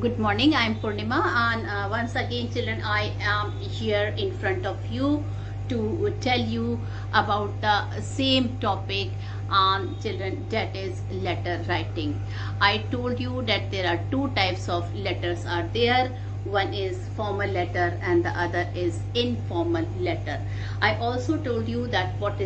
Good morning, I am Purnima, and once again children, I am here in front of you to tell you about the same topic on children, that is letter writing. I told you that there are two types of letters are there. One is formal letter and the other is informal letter. I also told you that what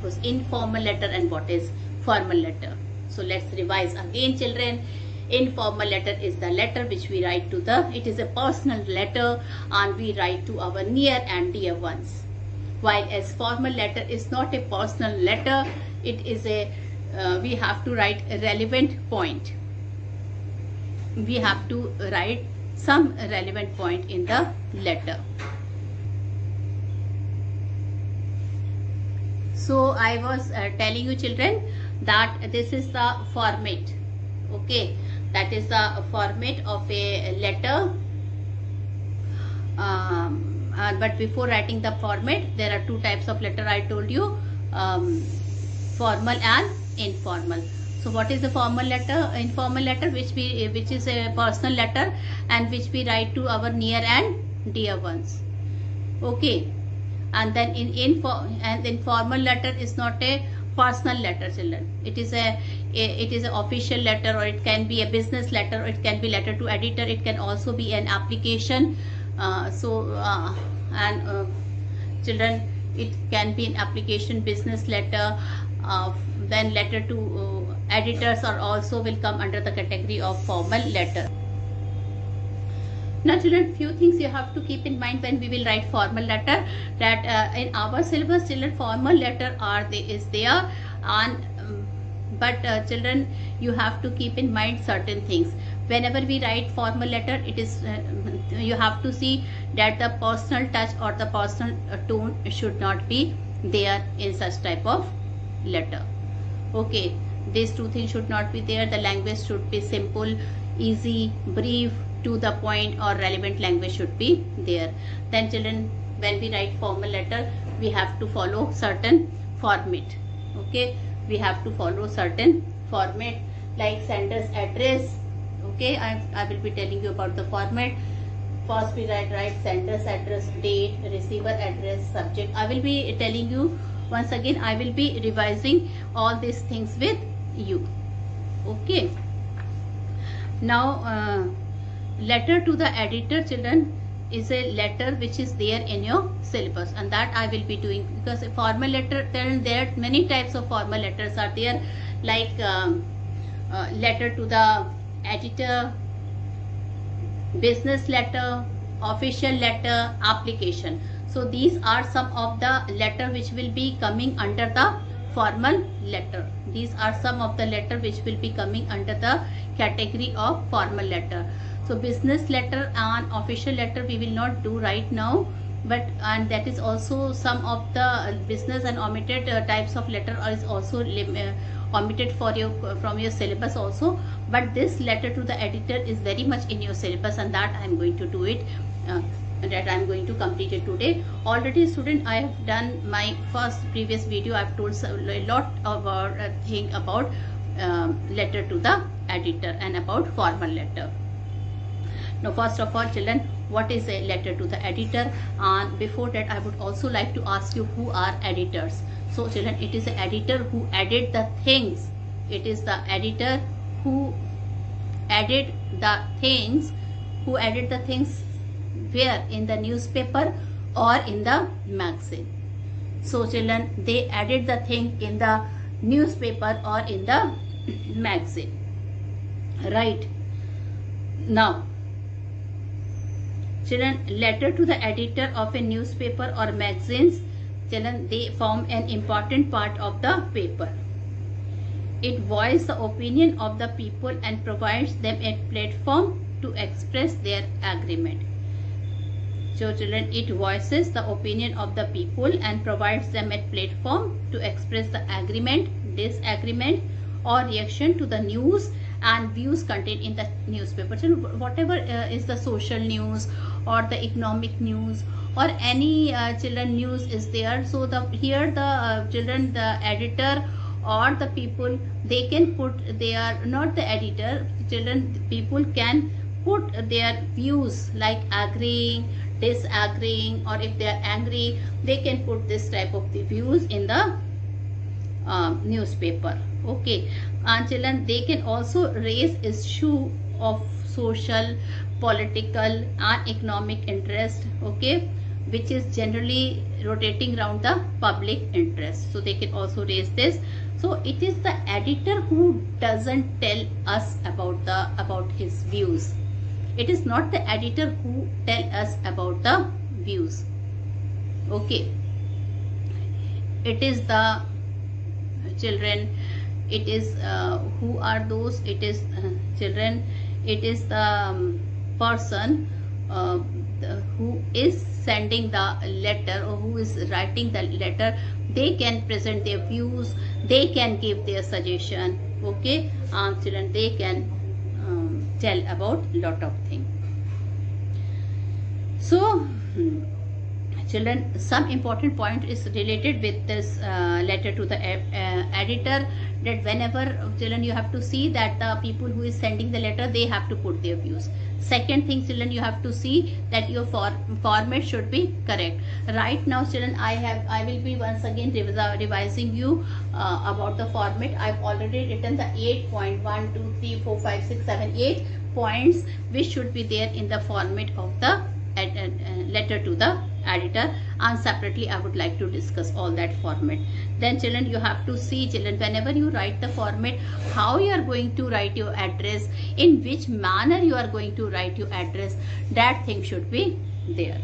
was informal letter and what is formal letter. So let's revise again children. Informal letter is the letter which we write to it is a personal letter and we write to our near and dear ones. While as formal letter is not a personal letter, it is we have to write a relevant point. We have to write some relevant point in the letter. So I was telling you children that this is the format. Okay, that is the format of a letter. But before writing the format, there are two types of letter I told you, formal and informal. So what is the formal letter? Informal letter which is a personal letter and which we write to our near and dear ones. Okay, and then informal letter is not a personal letter children. It is an official letter, or it can be a business letter, or it can be letter to editor, it can also be an application. Children, it can be an application, business letter, then letter to editors are also will come under the category of formal letter. Now children, few things you have to keep in mind when we will write formal letter, that in our syllabus children, formal letter is there, and but children, you have to keep in mind certain things. Whenever we write formal letter, it is you have to see that the personal touch or the personal tone should not be there in such type of letter. Okay, these two things should not be there. The language should be simple, easy, brief, to the point, or relevant language should be there. Then children, when we write formal letter, we have to follow certain format. Okay, we have to follow certain format like sender's address. Okay, I will be telling you about the format. First we write sender's address, date, receiver address, subject. I will be telling you once again. I will be revising all these things with you. Okay, now letter to the editor children is a letter which is there in your syllabus, and that I will be doing, because a formal letter, there are many types of formal letters are there, like letter to the editor, business letter, official letter, application. So these are some of the letter which will be coming under the formal letter. These are some of the letter which will be coming under the category of formal letter. So business letter and official letter we will not do right now, and that is also some of the business and omitted types of letter is also omitted from your syllabus also. But this letter to the editor is very much in your syllabus, and that I am going to do it. That I am going to complete it today. Already student, I have done my previous video. I have told a lot about thing about letter to the editor and about formal letter. Now first of all children, what is a letter to the editor? And before that I would also like to ask you, who are editors? So children, it is an editor who edit the things. It is the editor who edit the things. Who edit the things where? In the newspaper or in the magazine. So children, they edit the thing in the newspaper or in the magazine. Right. Now children, letter to the editor of a newspaper or magazines, children, they form an important part of the paper. It voices the opinion of the people and provides them a platform to express their agreement. So children, it voices the opinion of the people and provides them a platform to express the agreement, disagreement, or reaction to the news and views contained in the newspaper. So whatever is the social news or the economic news or any children news is there. So here the children, the editor or the people, they can put, they are not the editor, children, people can put their views like agreeing, disagreeing, or if they are angry, they can put this type of the views in the newspaper. Okay, and children, they can also raise issue of social, political and economic interest, okay, which is generally rotating around the public interest. So they can also raise this. So it is the editor who doesn't tell us about his views. It is not the editor who tell us about the views. Okay, it is the children, it is who are those? It is children, it is the person who is sending the letter or who is writing the letter. They can present their views, they can give their suggestion. Okay, children, they can tell about lot of things. So children, some important point is related with this letter to the editor, that whenever, children, you have to see that the people who is sending the letter, they have to put their views. Second thing, children, you have to see that your format should be correct. Right now, children, I will be once again revising you about the format. I've already written the 8.1, 2, 3, 4, 5, 6, 7, 8 points which should be there in the format of the letter to the editor, and separately I would like to discuss all that format. Then children, you have to see, children, whenever you write the format, how you are going to write your address, in which manner you are going to write your address, that thing should be there.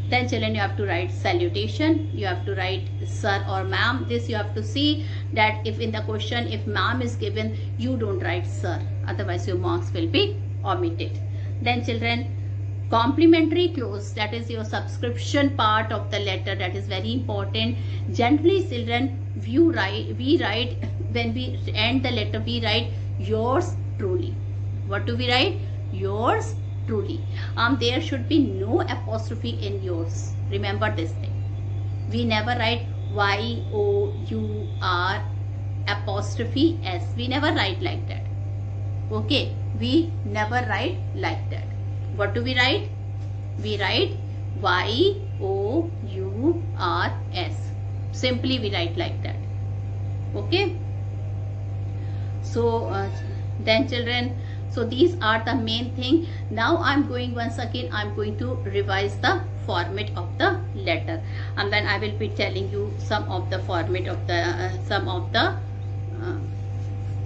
Then children, you have to write salutation, you have to write sir or ma'am. This you have to see that if in the question, if ma'am is given, you don't write sir, otherwise your marks will be omitted. Then children, complimentary clause, that is your subscription part of the letter, that is very important. Generally, children, we write when we end the letter, we write yours truly. What do we write? Yours truly. There should be no apostrophe in yours. Remember this thing. We never write Y-O-U-R apostrophe S. We never write like that. Okay, we never write like that. What do we write? We write Y-O-U-R-S. Simply we write like that. Okay. So then children, so these are the main thing. Now I'm going once again, I'm going to revise the format of the letter, and then I will be telling you some of the format of the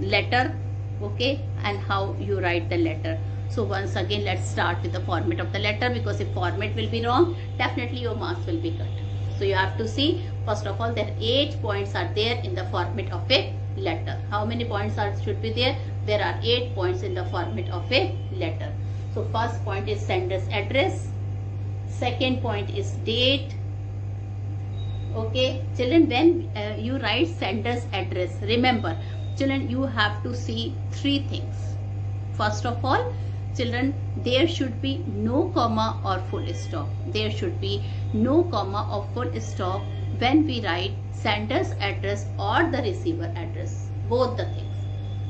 letter, okay, and how you write the letter. So once again, let's start with the format of the letter, because if format will be wrong, definitely your marks will be cut. So you have to see, first of all, that 8 points are there in the format of a letter. How many points should be there? There are 8 points in the format of a letter. So first point is sender's address. Second point is date. Okay, children, when you write sender's address, remember, children, you have to see 3 things. First of all, children, there should be no comma or full stop. There should be no comma or full stop when we write sender's address or the receiver address. Both the things.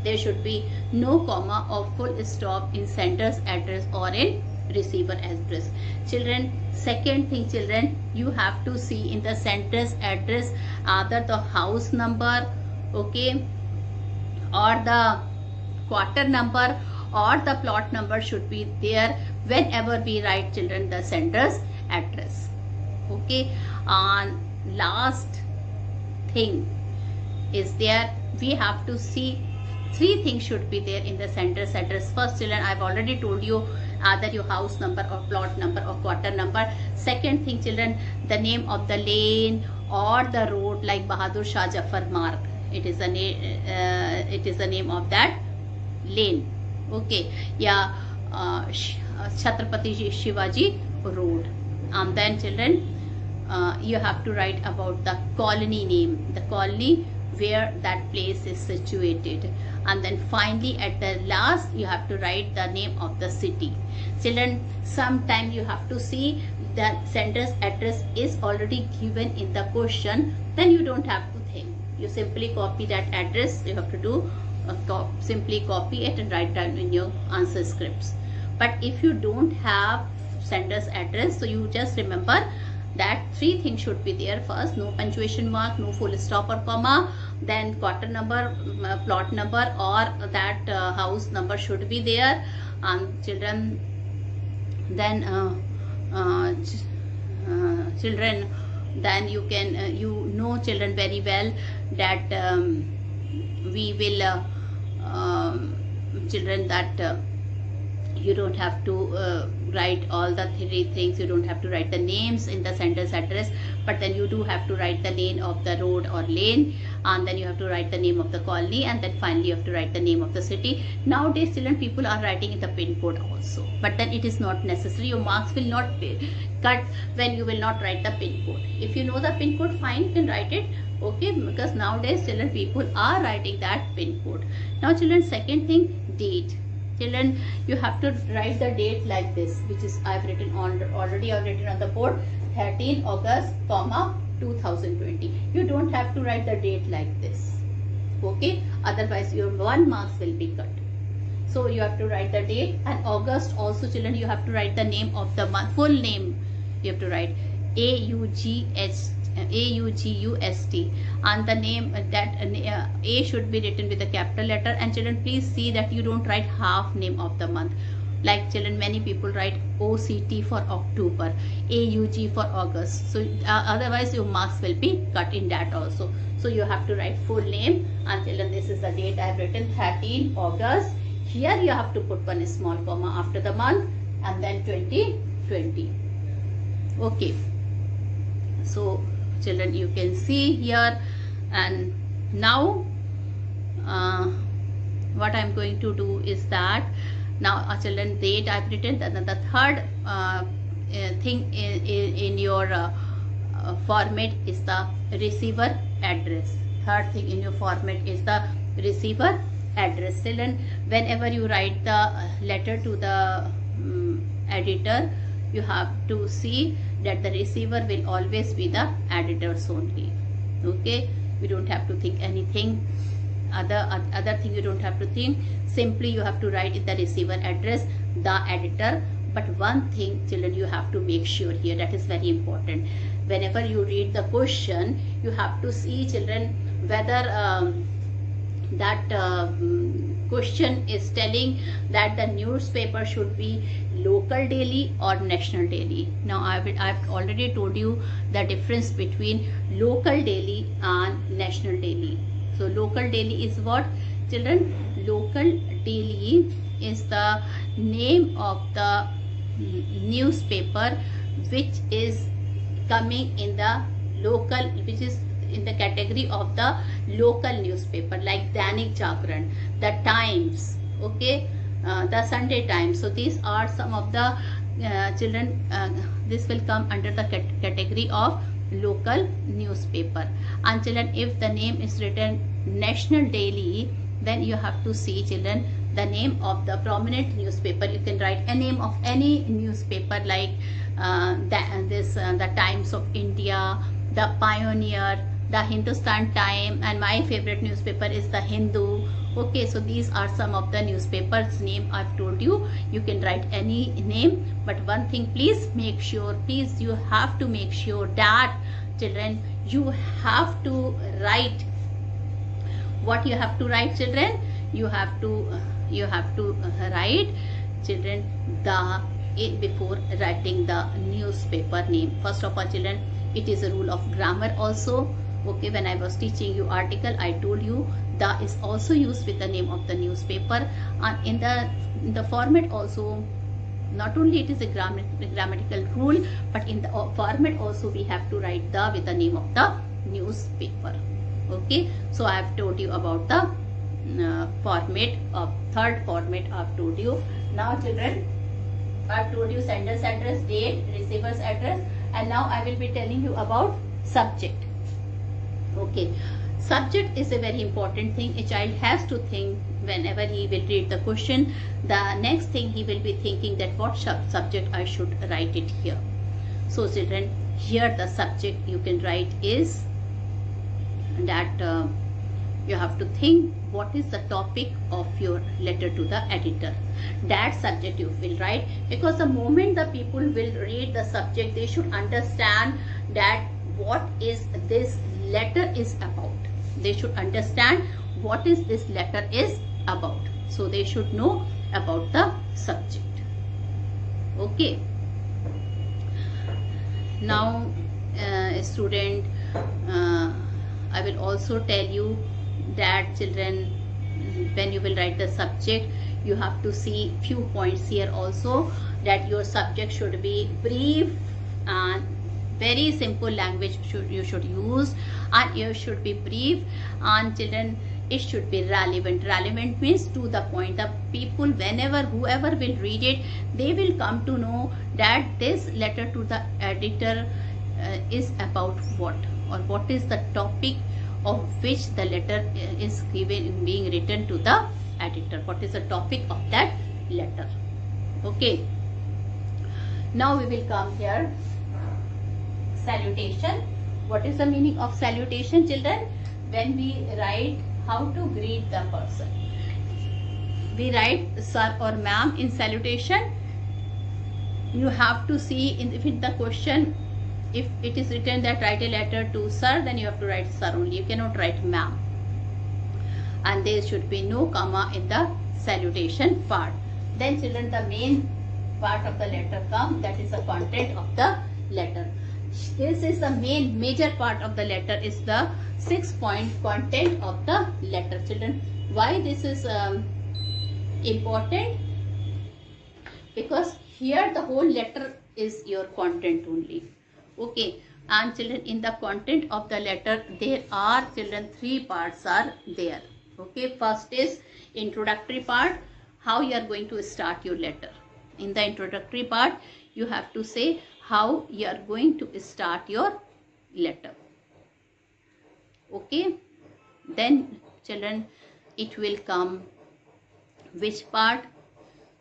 There should be no comma or full stop in sender's address or in receiver address. Children, second thing, children, you have to see in the sender's address either the house number, okay, or the quarter number or the plot number should be there whenever we write, children, the sender's address. Okay, and last thing is there, we have to see 3 things should be there in the sender's address. First, children, I've already told you either your house number or plot number or quarter number. Second thing, children, the name of the lane or the road, like Bahadur Shah Jafar Marg. It is the name of that lane. Okay, yeah, Chhatrapati Shivaji Road. And then, children, you have to write about the colony name, the colony where that place is situated. And then finally, at the last, you have to write the name of the city. Children, sometimes you have to see that sender's address is already given in the question, then you don't have to think. You simply copy that address. You have to do simply copy it and write down in your answer scripts. But if you don't have sender's address, so you just remember that 3 things should be there. First, no punctuation mark, no full stop or comma, then quarter number, plot number, or that house number should be there. Children, then children, then you can children very well that we will children that you don't have to write all the 3 things. You don't have to write the names in the sender's address, but then you do have to write the name of the road or lane, and then you have to write the name of the colony, and then finally you have to write the name of the city. Nowadays children, people are writing in the pin code also, but then it is not necessary. Your marks will not be cut when you will not write the pin code. If you know the pin code, fine, you can write it, okay, because nowadays children, people are writing that pin code. Now children, second thing, date. Children, you have to write the date like this, which is I've written on already. I've written on the board 13 August, 2020. You don't have to write the date like this, okay? Otherwise your 1 marks will be cut. So you have to write the date. And August also, children, you have to write the name of the month, full name. You have to write AUGUST, and the name that A should be written with a capital letter. And children, please see that you don't write half name of the month. Like children, many people write OCT for October, AUG for August. So otherwise your marks will be cut in that also. So you have to write full name. And children, this is the date I have written, 13 August. Here you have to put 1 small comma after the month, and then 2020. Okay. So children, you can see here. And now what I'm going to do is that now children, date I've written. The third thing in your format is the receiver address. Third thing in your format is the receiver address. Children, whenever you write the letter to the editor, you have to see that the receiver will always be the editors only, okay? You don't have to think anything other thing. You don't have to think. Simply you have to write in the receiver address the editor. But one thing children, you have to make sure here, that is very important. Whenever you read the question, you have to see children whether that question is telling that the newspaper should be local daily or national daily. Now I've already told you the difference between local daily and national daily. So local daily is what, children? Local daily is the name of the newspaper which is coming in the local, which is in the category of the local newspaper, like Dainik Jagran, the Times, okay, the Sunday Times. So these are some of the children, this will come under the category of local newspaper. And children, if the name is written national daily, then you have to see children the name of the prominent newspaper. You can write a name of any newspaper, like the Times of India, the Pioneer, the Hindustan Time, and my favorite newspaper is the Hindu. Okay, so these are some of the newspapers name I've told you. You can write any name, but one thing, please make sure, please you have to make sure that children, you have to write what you have to write, children. You have to write, children, the before writing the newspaper name. First of all, children, it is a rule of grammar also. Okay, when I was teaching you article, I told you the is also used with the name of the newspaper. And in the format also, not only it is a grammatical rule, but in the format also we have to write the with the name of the newspaper. Okay, so I have told you about the format of third format I've told you. Now children, I've told you sender's address, date, receiver's address, and now I will be telling you about subject. Okay, subject is a very important thing. A child has to think whenever he will read the question. The next thing he will be thinking that what subject I should write it here. So children, here the subject you can write is that You have to think what is the topic of your letter to the editor. That subject you will write, because the moment the people will read the subject, they should understand that what is this letter is about. They should understand what is this letter is about. So they should know about the subject. Okay. Now student, I will also tell you that children, when you will write the subject, you have to see few points here also, that your subject should be brief and very simple language you should use, and you should be brief, and children, it should be relevant. Relevant means to the point. The people, whenever, whoever will read it, they will come to know that this letter to the editor is about what, or what is the topic of which the letter is being written to the editor. What is the topic of that letter? Okay. Now we will come here. Salutation. What is the meaning of salutation, children? When we write how to greet the person, we write sir or ma'am in salutation. You have to see in the question, if it is written that write a letter to sir, then you have to write sir only. You cannot write ma'am. And there should be no comma in the salutation part. Then children, the main part of the letter comes, that is the content of the letter. This is the major part of the letter, is the 6-point content of the letter. Children, why this is important? Because here the whole letter is your content only. Okay. And children, in the content of the letter, there are, children, 3 parts are there. Okay. First is introductory part, how you are going to start your letter. In the introductory part, you have to say how you are going to start your letter. Okay. Then children, it will come which part?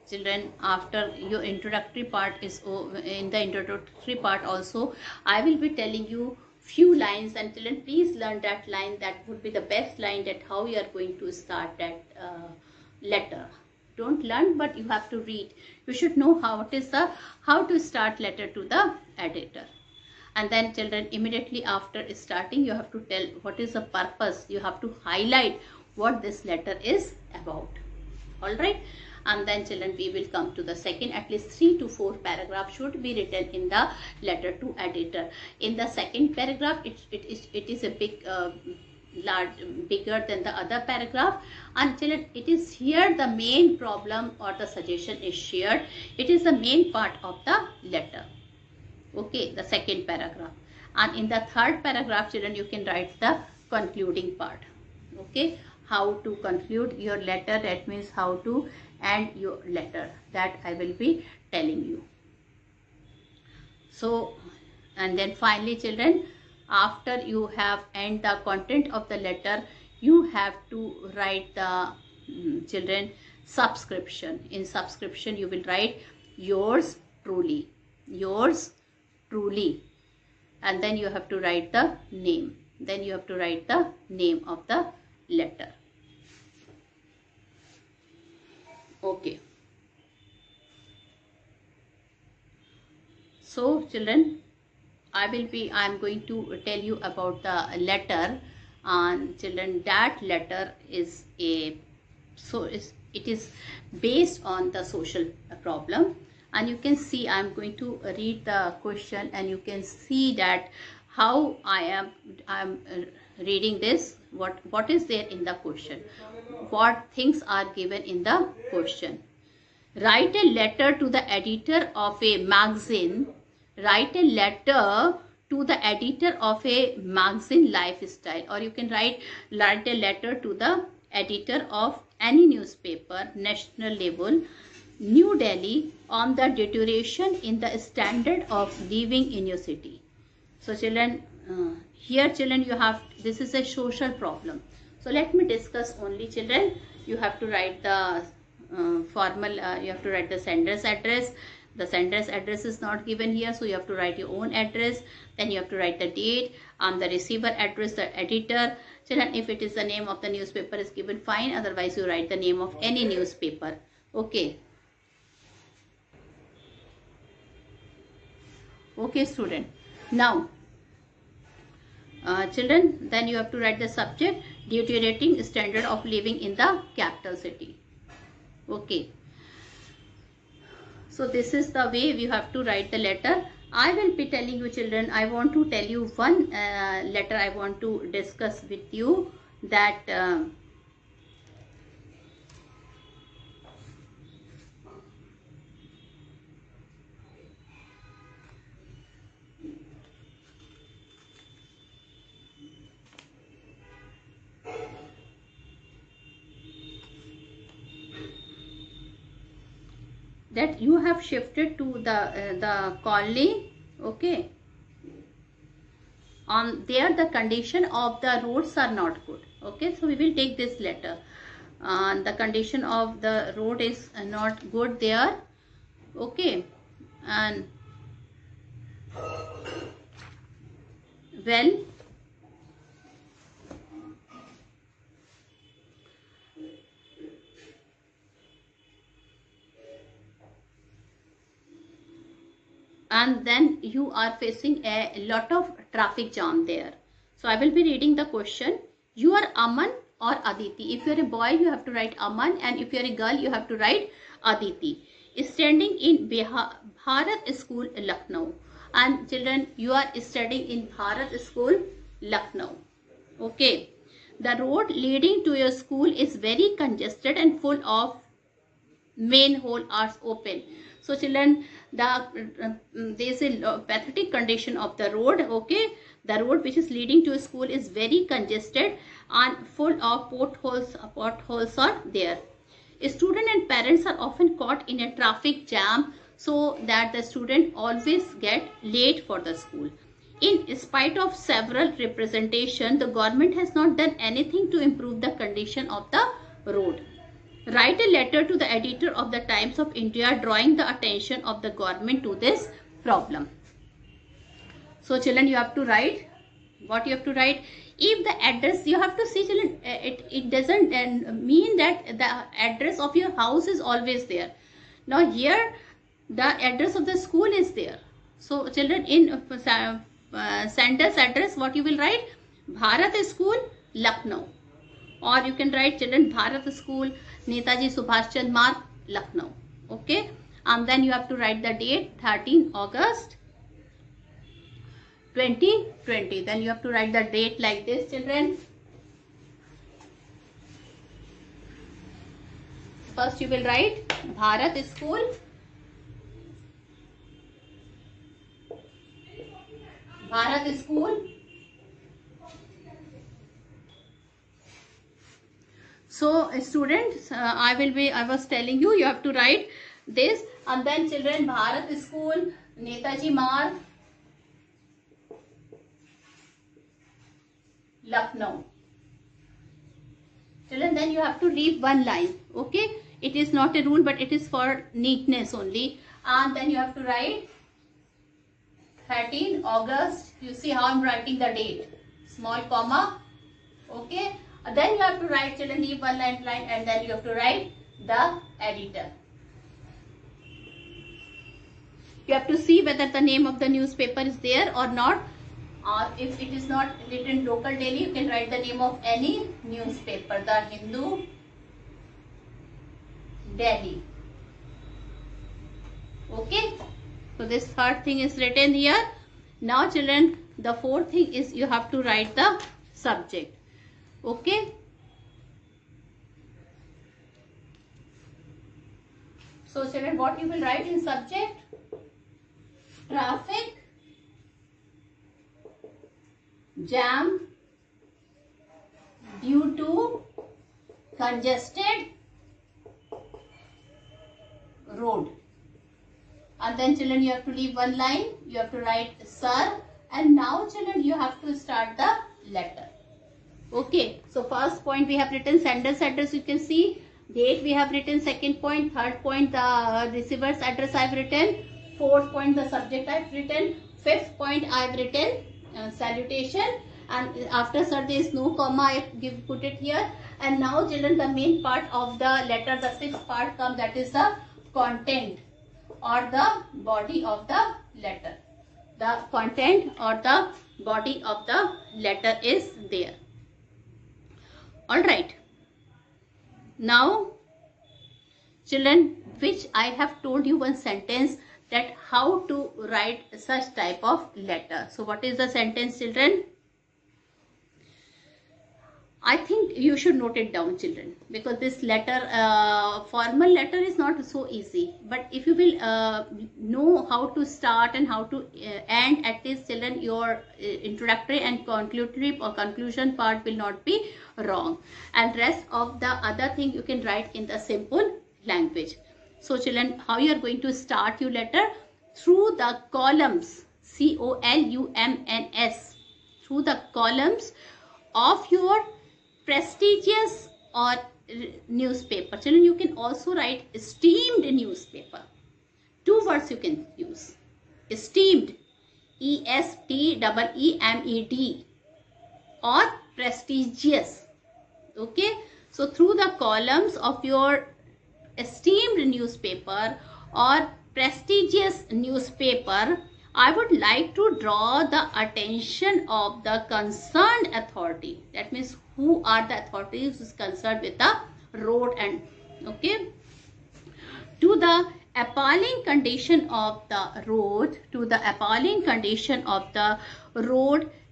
Children, after your introductory part is in the introductory part also, I will be telling you few lines, and children, please learn that line. That would be the best line, that how you are going to start that letter. Don't learn, but you have to read. You should know how to start letter to the editor. And then children, immediately after starting, you have to tell what is the purpose. You have to highlight what this letter is about. All right. And then children, we will come to the second. At least 3 to 4 paragraphs should be written in the letter to editor. In the second paragraph, it is a big bigger than the other paragraph, and children, it is here the main problem or the suggestion is shared. It is the main part of the letter. Okay, the second paragraph. And in the third paragraph, children, you can write the concluding part. Okay, how to conclude your letter, that means how to end your letter, that I will be telling you. So, and then finally children, after you have end the content of the letter, you have to write the children subscription. In subscription, you will write yours truly, yours truly, and then you have to write the name. Then you have to write the name of the letter. Okay. So children, I am going to tell you about the letter, and children, that letter is it is based on the social problem. And you can see, I am going to read the question, and you can see that how I am reading this, what is there in the question, what things are given in the question. Write a letter to the editor of a magazine. Write a letter to the editor of a magazine lifestyle, or you can write a letter to the editor of any newspaper, national level, New Delhi, on the deterioration in the standard of living in your city. So children, here children, you have, this is a social problem. So let me discuss only children. You have to write the formal, you have to write the sender's address, The sender's address is not given here, so you have to write your own address. Then you have to write the date, the receiver address, the editor. Children, if it is the name of the newspaper is given, fine. Otherwise, you write the name of any newspaper. Okay. Okay, student. Now, children, then you have to write the subject, deteriorating standard of living in the capital city. Okay. So this is the way we have to write the letter. I will be telling you, children, I want to tell you one letter I want to discuss with you, that that you have shifted to the colony. Okay. There the condition of the roads are not good. Okay, so we will take this letter. The condition of the road is not good there. Okay, and well, and then you are facing a lot of traffic jam there. So I will be reading the question. You are Aman or Aditi. If you are a boy, you have to write Aman, and if you are a girl, you have to write Aditi. Standing in Bharat School, Lucknow. And children, you are studying in Bharat School, Lucknow. Okay. The road leading to your school is very congested and full of manhole are open. So children, there is a pathetic condition of the road. Okay, the road which is leading to a school is very congested and full of potholes are there. Student and parents are often caught in a traffic jam, so that the student always get late for the school. In spite of several representation, the government has not done anything to improve the condition of the road. Write a letter to the editor of the Times of India drawing the attention of the government to this problem. So children, you have to write what you have to write. If the address, you have to see, children, it doesn't mean that the address of your house is always there. Now here the address of the school is there. So children, in sender's address, what you will write? Bharat School, Lucknow. Or you can write, children, Bharat School, Netaji Subhash Chandra Marg, Lucknow. Okay, and then you have to write the date, 13 August 2020. Then you have to write the date like this, children. First you will write Bharat School, Bharat School. So students, I was telling you, you have to write this, and then children, Bharat School, Netaji Marg, Lucknow. Children, then you have to leave one line. Okay, it is not a rule, but it is for neatness only. And then you have to write 13 August. You see how I am writing the date, small comma. Okay. Then you have to write, children, leave one line, and then you have to write the editor. You have to see whether the name of the newspaper is there or not. Or if it is not written local daily, you can write the name of any newspaper, the Hindu, Delhi. Okay. So this third thing is written here. Now children, the fourth thing is you have to write the subject. Okay, so children, what you will write in subject? Traffic jam due to congested road. And then children, you have to leave one line, you have to write sir, and now children, you have to start the letter. Okay, so first point we have written sender's address. You can see Date we have written, second point. Third point, the receiver's address I have written. Fourth point, the subject I have written. Fifth point, I have written salutation. And after sir there is no comma, I have put it here. And now children, the main part of the letter, the sixth part comes, that is the content or the body of the letter. The content or the body of the letter is there. Alright. Now children, which I have told you one sentence that how to write such type of letter. So what is the sentence, children? I think you should note it down, children, because this letter, formal letter is not so easy. But if you will know how to start and how to end, at least children, your introductory and conclusory or conclusion part will not be wrong. And rest of the other thing you can write in the simple language. So children, how you are going to start your letter? Through the columns, columns, through the columns of your prestigious or newspaper. Children, you can also write esteemed newspaper. Two words you can use. Esteemed, E-S-T-E-E-M-E-D, or prestigious. Okay. So through the columns of your esteemed newspaper or prestigious newspaper, I would like to draw the attention of the concerned authority. That means who are the authorities who is concerned with the road and okay, to the appalling condition of the road,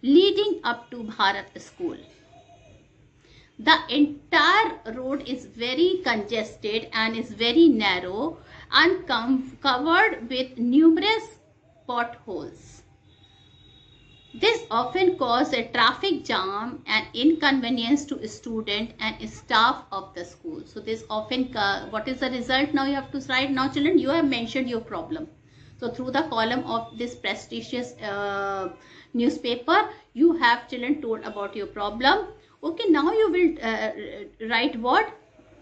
leading up to Bharat School. The entire road is very congested and is very narrow and covered with numerous potholes. This often causes a traffic jam and inconvenience to students and staff of the school. So this often, what is the result? Now you have to write. Now children, you have mentioned your problem. So through the column of this prestigious newspaper, you have children told about your problem. Okay, now you will write what?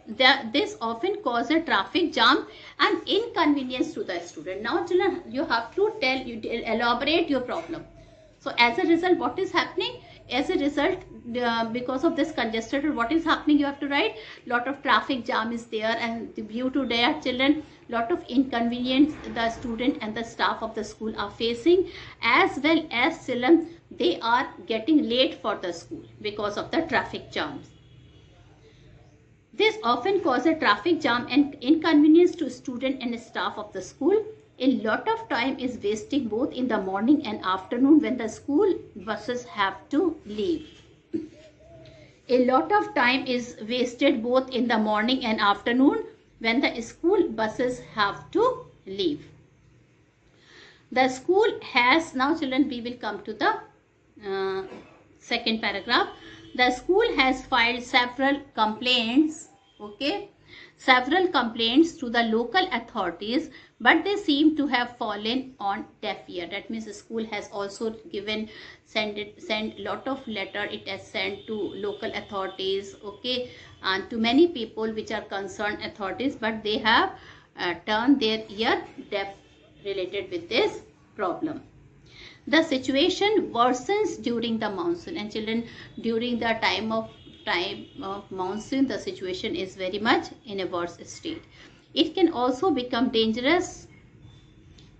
This often causes a traffic jam and inconvenience to the student. Now children, you have to elaborate your problem. So as a result, what is happening? As a result, because of this congested road, what is happening? You have to write lot of traffic jam is there, and due to that, children, lot of inconvenience the student and the staff of the school are facing, as well as children, they are getting late for the school because of the traffic jams. This often causes a traffic jam and inconvenience to student and staff of the school. A lot of time is wasting both in the morning and afternoon when the school buses have to leave. A lot of time is wasted both in the morning and afternoon when the school buses have to leave. The school has, now children, we will come to the second paragraph. The school has filed several complaints, okay, several complaints to the local authorities, but they seem to have fallen on deaf ear. That means the school has also sent lot of letter. It has sent to local authorities, okay, and to many people which are concerned authorities, but they have turned their ear deaf related with this problem. The situation worsens during the monsoon, and children, during the time of monsoon, the situation is very much in a worse state. It can also become dangerous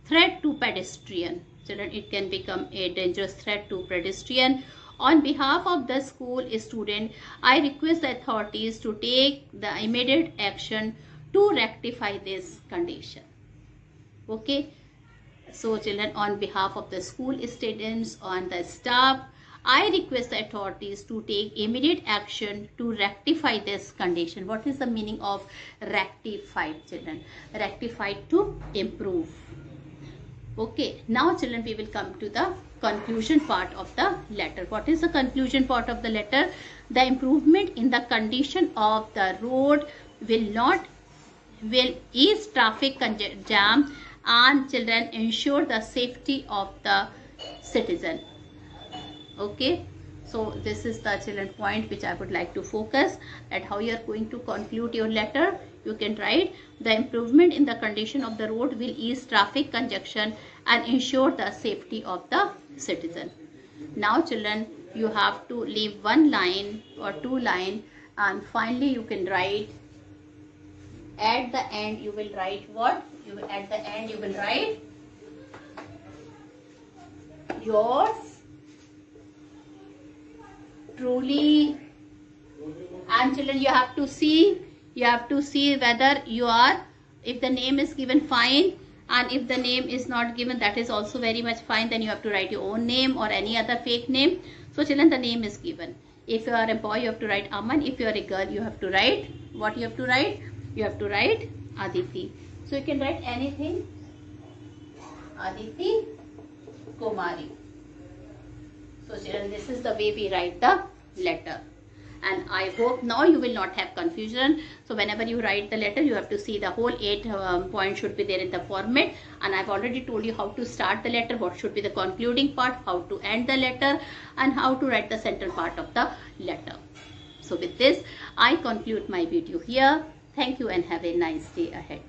threat to pedestrian. Children, it can become a dangerous threat to pedestrian. On behalf of the school student, I request the authorities to take the immediate action to rectify this condition. Okay. So children, on behalf of the school students and the staff, I request the authorities to take immediate action to rectify this condition. What is the meaning of rectified, children? Rectified, to improve. Okay, now children, we will come to the conclusion part of the letter. What is the conclusion part of the letter? The improvement in the condition of the road will ease traffic jam and children ensure the safety of the citizen. Okay, So this is the children point which I would like to focus, at how you are going to conclude your letter. You can write, the improvement in the condition of the road will ease traffic congestion and ensure the safety of the citizen. Now children, you have to leave one line or two line, and finally you can write, at the end you will write what? At the end you will write, yours truly. And children, you have to see whether you are, if the name is given, fine, and if the name is not given, that is also very much fine. Then you have to write your own name or any other fake name. So children, the name is given. If you are a boy, you have to write Aman. If you are a girl, you have to write, what you have to write? You have to write Aditi. So you can write anything, Aditi Kumari. So children, this is the way we write the letter. And I hope now you will not have confusion. So whenever you write the letter, you have to see the whole 8 points should be there in the format. And I've already told you how to start the letter, what should be the concluding part, how to end the letter, and how to write the central part of the letter. So with this, I conclude my video here. Thank you and have a nice day ahead.